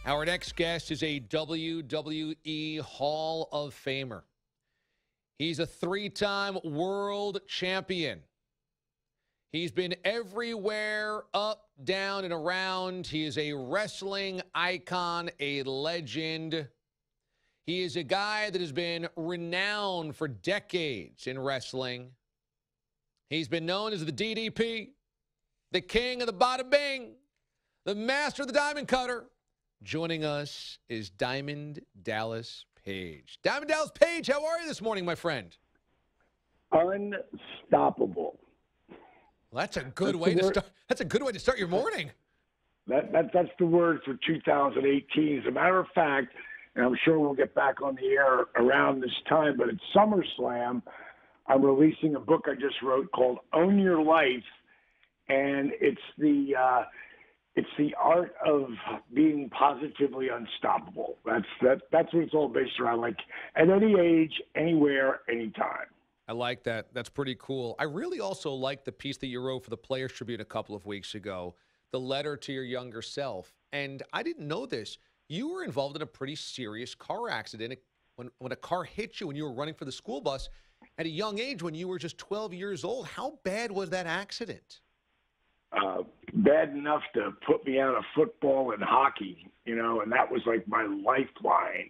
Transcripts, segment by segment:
Our next guest is a WWE Hall of Famer. He's a three-time world champion. He's been everywhere, up, down, and around. He is a wrestling icon, a legend. He is a guy that has been renowned for decades in wrestling. He's been known as the DDP, the king of the bada bing, the master of the diamond cutter. Joining us is Diamond Dallas Page. Diamond Dallas Page, how are you this morning, my friend? Unstoppable. Well, that's a good way to start. That's a good way to start your morning. That's the word for 2018. As a matter of fact, and I'm sure we'll get back on the air around this time, but at SummerSlam, I'm releasing a book I just wrote called Own Your Life, and it's the art of being positively unstoppable. That's what it's all based around, like at any age, anywhere, anytime. I like that. That's pretty cool. I really also like the piece that you wrote for the Players Tribune a couple of weeks ago, the letter to your younger self. And I didn't know this. You were involved in a pretty serious car accident when a car hit you when you were running for the school bus at a young age when you were just 12 years old. How bad was that accident? Bad enough to put me out of football and hockey, and that was like my lifeline,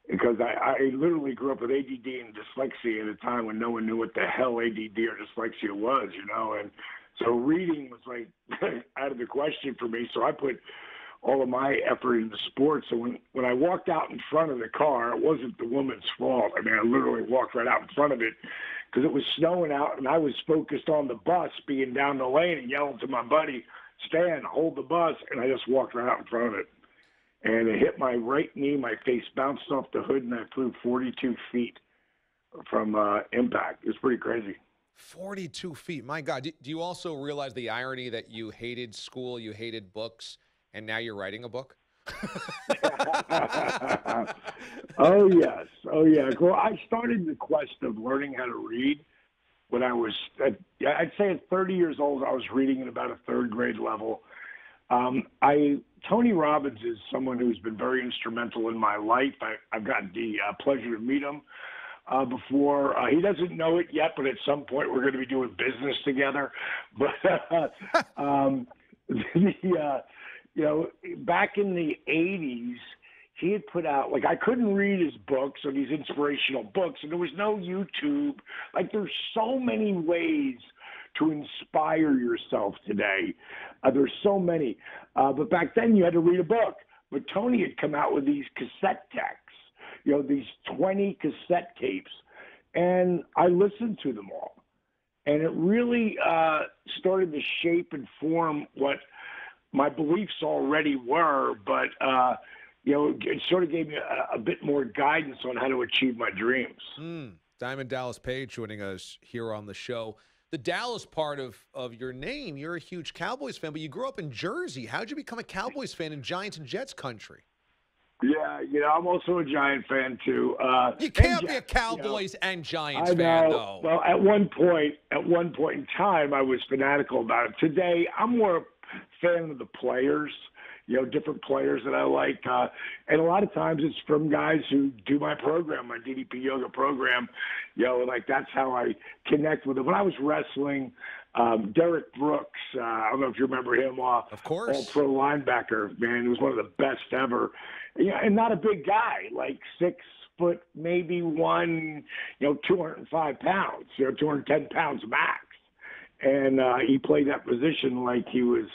because I literally grew up with ADD and dyslexia at a time when no one knew what the hell ADD or dyslexia was, and so reading was like out of the question for me. So I put all of my effort into sports. So when I walked out in front of the car, it wasn't the woman's fault. I mean, I literally walked right out in front of it because it was snowing out, and I was focused on the bus being down the lane and yelling to my buddy, Stan, hold the bus, and I just walked right out in front of it. And it hit my right knee, my face bounced off the hood, and I flew 42 feet from impact. It was pretty crazy. 42 feet. My God. Do you also realize the irony that you hated school, you hated books, and now you're writing a book? Oh, yes. Oh, yeah. Well, I started the quest of learning how to read when I was, I'd say at 30 years old, I was reading at about a third grade level. Tony Robbins is someone who's been very instrumental in my life. I've gotten the pleasure to meet him before. He doesn't know it yet, but at some point we're going to be doing business together. But back in the 80s, he had put out, like, I couldn't read his books or these inspirational books, and there was no YouTube. Like, there's so many ways to inspire yourself today. There's so many. But back then you had to read a book. But Tony had come out with these cassette decks, these 20 cassette tapes, and I listened to them all. And it really started to shape and form what my beliefs already were, but it sort of gave me a bit more guidance on how to achieve my dreams. Diamond Dallas Page joining us here on the show. The Dallas part of your name, you're a huge Cowboys fan, but you grew up in Jersey. How'd you become a Cowboys fan in Giants and Jets country? Yeah, I'm also a Giant fan, too. You can't be a Cowboys and Giants fan, though. Well, at one point in time, I was fanatical about it. Today, I'm more a fan of the players, different players that I like. And a lot of times it's from guys who do my program, my DDP yoga program, like that's how I connect with them. When I was wrestling, Derek Brooks, I don't know if you remember him, of course, all-pro linebacker, man, he was one of the best ever. And not a big guy, like 6 foot, maybe 205 pounds, 210 pounds max. And he played that position like he was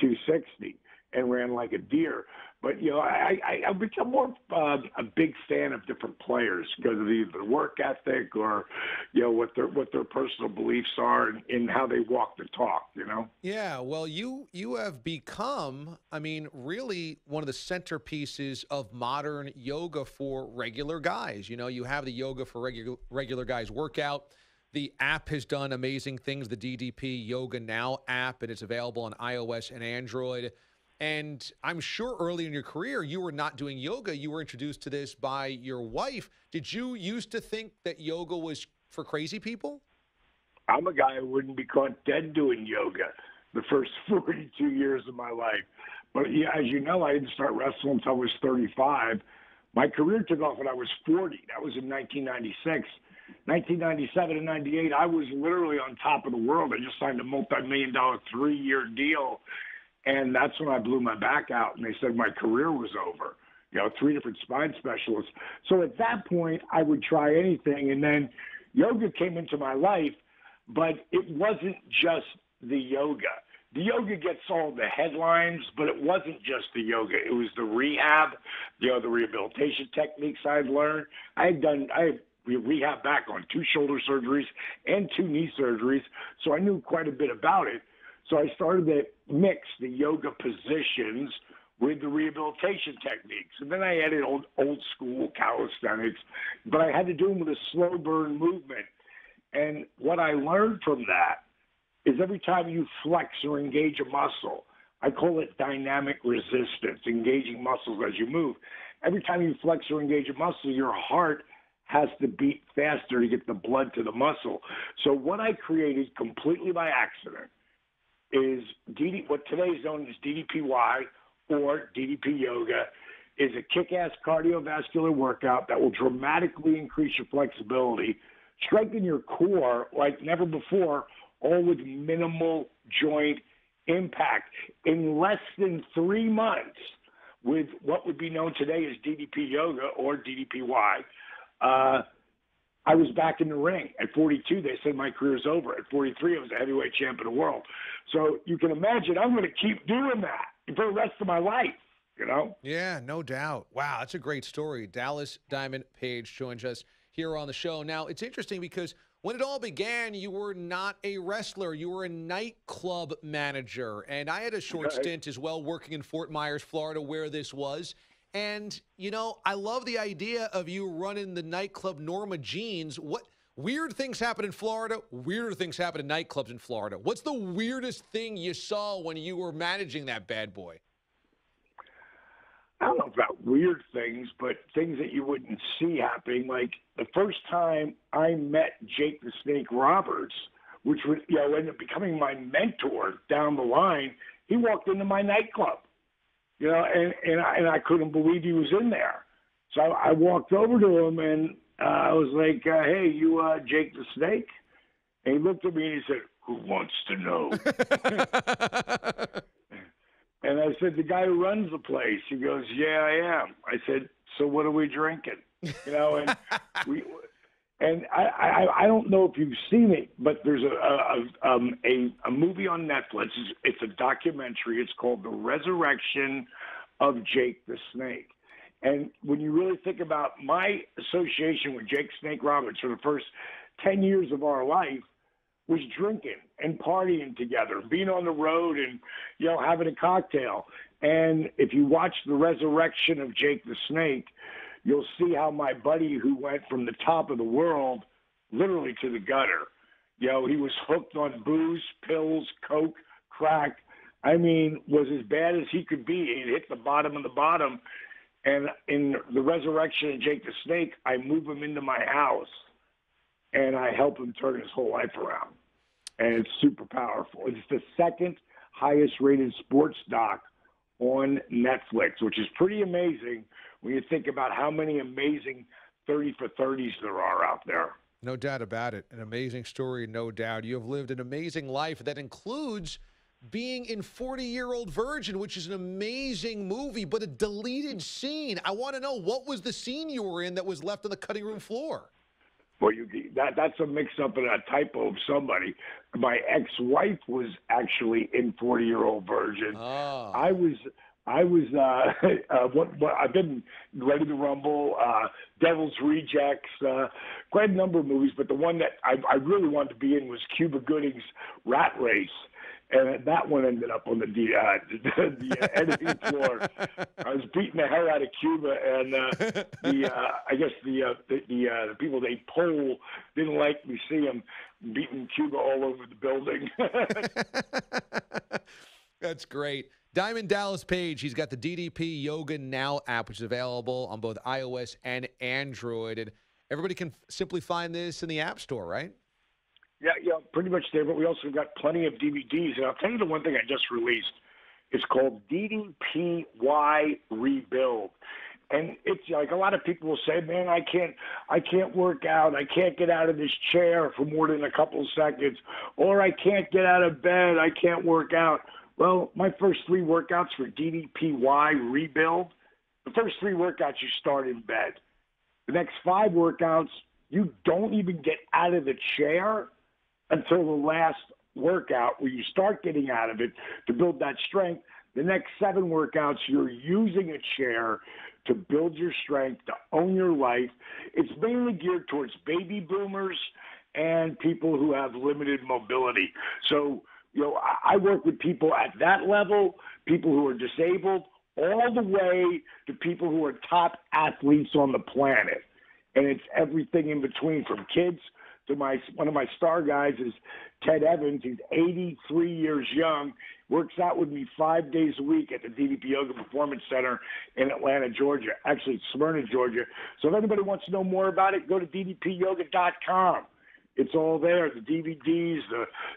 260 and ran like a deer. But, I've become more a big fan of different players because of either work ethic or, what their personal beliefs are and how they walk the talk, Yeah, well, you have become, really one of the centerpieces of modern yoga for regular guys. You have the Yoga for Regular Guys workout. The app has done amazing things, the DDP Yoga Now app, and it's available on iOS and Android. And I'm sure early in your career, you were not doing yoga. You were introduced to this by your wife. Did you used to think that yoga was for crazy people? I'm a guy who wouldn't be caught dead doing yoga. the first 42 years of my life. But yeah, as you know, I didn't start wrestling until I was 35. My career took off when I was 40. That was in 1996. 1997 and 98, I was literally on top of the world. I just signed a multi-million-dollar 3-year deal, and that's when I blew my back out, and they said my career was over. 3 different spine specialists. So at that point, I would try anything, and then yoga came into my life, but it wasn't just the yoga. The yoga gets all the headlines, but it wasn't just the yoga. It was the rehab, the rehabilitation techniques I'd learned. I had rehab back on 2 shoulder surgeries and 2 knee surgeries, so I knew quite a bit about it. So I started to mix the yoga positions with the rehabilitation techniques. And then I added old school calisthenics, but I had to do them with a slow burn movement. And what I learned from that is every time you flex or engage a muscle, I call it dynamic resistance, engaging muscles as you move. Every time you flex or engage a muscle, your heart has to beat faster to get the blood to the muscle. So what I created completely by accident is what today is known as DDPY or DDP Yoga, is a kick-ass cardiovascular workout that will dramatically increase your flexibility, strengthen your core like never before, all with minimal joint impact. In less than 3 months, with what would be known today as DDP Yoga or DDPY, I was back in the ring. At 42, they said my career's over. At 43, I was a heavyweight champion of the world. So you can imagine I'm going to keep doing that for the rest of my life, Yeah, no doubt. Wow, that's a great story. Dallas Diamond Page joins us here on the show. Now, it's interesting because when it all began, you were not a wrestler. You were a nightclub manager. And I had a short stint as well working in Fort Myers, Florida, where this was. And, I love the idea of you running the nightclub Norma Jeans. What weird things happen in Florida? Weirder things happen in nightclubs in Florida. What's the weirdest thing you saw when you were managing that bad boy? I don't know about weird things, but things that you wouldn't see happening. Like the first time I met Jake the Snake Roberts, which would end up becoming my mentor down the line, he walked into my nightclub. And I couldn't believe he was in there. So I walked over to him and I was like, hey, you Jake the Snake? And he looked at me and he said, who wants to know? And I said, the guy who runs the place. He goes, yeah, I am. I said, so what are we drinking? And I don't know if you've seen it, but there's a movie on Netflix. It's a documentary. It's called The Resurrection of Jake the Snake. And when you really think about my association with Jake Snake Roberts for the first 10 years of our life was drinking and partying together, being on the road and, having a cocktail. And if you watch The Resurrection of Jake the Snake, you'll see how my buddy who went from the top of the world literally to the gutter, he was hooked on booze, pills, coke, crack. I mean, was as bad as he could be. He hit the bottom of the bottom. And in The Resurrection of Jake the Snake, I move him into my house and I help him turn his whole life around. And it's super powerful. It's the second highest rated sports doc on Netflix, which is pretty amazing when you think about how many amazing 30 for 30s there are out there. No doubt about it. An amazing story, no doubt. You have lived an amazing life that includes being in 40-Year-Old Virgin, which is an amazing movie, but a deleted scene. I want to know, what was the scene you were in that was left on the cutting room floor? Well, that's a mix-up and a typo of somebody. My ex-wife was actually in 40-Year-Old Virgin. Oh. I've been Ready to Rumble, Devil's Rejects, quite a number of movies, but the one that I really wanted to be in was Cuba Gooding's Rat Race. And that one ended up on the editing floor. I was beating the hell out of Cuba, and I guess the people they poll didn't like me see him beating Cuba all over the building. That's great. Diamond Dallas Page, he's got the DDP Yoga Now app, which is available on both iOS and Android. And everybody can simply find this in the App Store, right? Yeah, pretty much there. But we also got plenty of DVDs. And I'll tell you the one thing I just released. It's called DDPY Rebuild. And it's like a lot of people will say, man, I can't work out. I can't get out of this chair for more than a couple of seconds. Or I can't get out of bed. I can't work out. Well, my first 3 workouts for DDPY Rebuild, the first 3 workouts you start in bed. The next 5 workouts, you don't even get out of the chair until the last workout where you start getting out of it to build that strength. The next 7 workouts, you're using a chair to build your strength, to own your life. It's mainly geared towards baby boomers and people who have limited mobility. So, I work with people at that level, people who are disabled, all the way to people who are top athletes on the planet. And it's everything in between, from kids to one of my star guys is Ted Evans. He's 83 years young, works out with me 5 days a week at the DDP Yoga Performance Center in Atlanta, Georgia. Actually, it's Smyrna, Georgia. So if anybody wants to know more about it, go to ddpyoga.com. It's all there, the DVDs,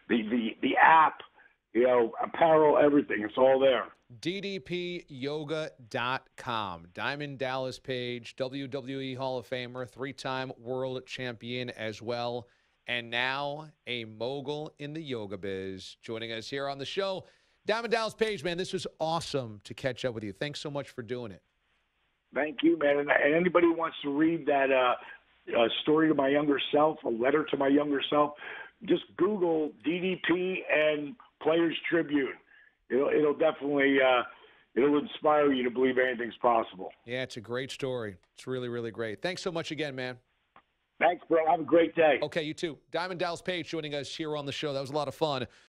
the app, apparel, everything. It's all there. ddpyoga.com. Diamond Dallas Page, WWE Hall of Famer, 3-time world champion as well, and now a mogul in the yoga biz. Joining us here on the show, Diamond Dallas Page, man, this was awesome to catch up with you. Thanks so much for doing it. Thank you, man. And anybody who wants to read that story to my younger self, a letter to my younger self, just Google DDP and Players Tribune. It'll definitely it'll inspire you to believe anything's possible. Yeah, it's a great story. It's really, really great. Thanks so much again, man. Thanks, bro. Have a great day. Okay, you too. Diamond Dallas Page joining us here on the show. That was a lot of fun.